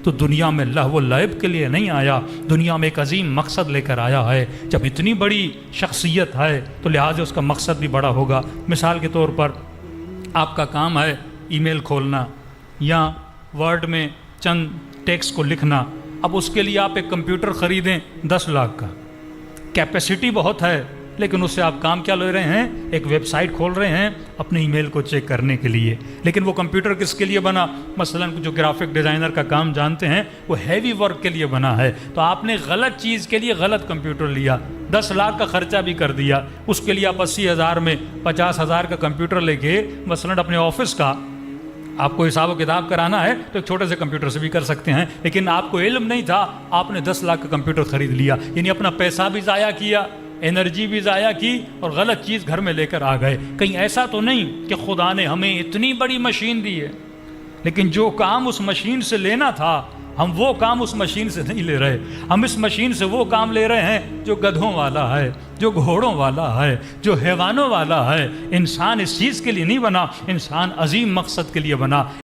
تو دنیا میں لہو و لعب کے لیے نہیں آیا، دنیا میں ایک عظیم مقصد لے کر آیا ہے۔ جب اتنی بڑی شخصیت ہے تو لہٰذا اس کا مقصد بھی بڑا ہوگا۔ مثال کے طور پر آپ کا کام ہے ای میل کھولنا یا ورڈ میں چند ٹیکسٹ کو لکھنا، اب اس کے لیے آپ ایک کمپیوٹر خریدیں 10 لاکھ کا، کیپیسٹی بہت ہے، لیکن اس سے آپ کام کیا لے رہے ہیں؟ ایک ویب سائٹ کھول رہے ہیں اپنے ای میل کو چیک کرنے کے لیے۔ لیکن وہ کمپیوٹر کس کے لیے بنا؟ مثلا جو گرافک ڈیزائنر کا کام جانتے ہیں وہ ہیوی ورک کے لیے بنا ہے، تو آپ نے غلط چیز کے لیے غلط کمپیوٹر لیا، 10 لاکھ کا خرچہ بھی کر دیا، اس کے لیے آپ 80,000 میں 50,000 کا کمپیوٹر لے کے مثلا اپنے آفس کا آپ کو حساب و کتاب کرانا ہے تو ایک چھوٹے سے کمپیوٹر سے بھی کر سکتے ہیں، لیکن آپ کو علم نہیں تھا، آپ نے 10 لاکھ کا کمپیوٹر خرید لیا، یعنی اپنا پیسہ بھی ضائع کیا، انرجی بھی ضائع کی، اور غلط چیز گھر میں لے کر آ گئے۔ کہیں ایسا تو نہیں کہ خدا نے ہمیں اتنی بڑی مشین دی ہے، لیکن جو کام اس مشین سے لینا تھا ہم وہ کام اس مشین سے نہیں لے رہے، ہم اس مشین سے وہ کام لے رہے ہیں جو گدھوں والا ہے، جو گھوڑوں والا ہے، جو حیوانوں والا ہے۔ انسان اس چیز کے لیے نہیں بنا، انسان عظیم مقصد کے لیے بنا۔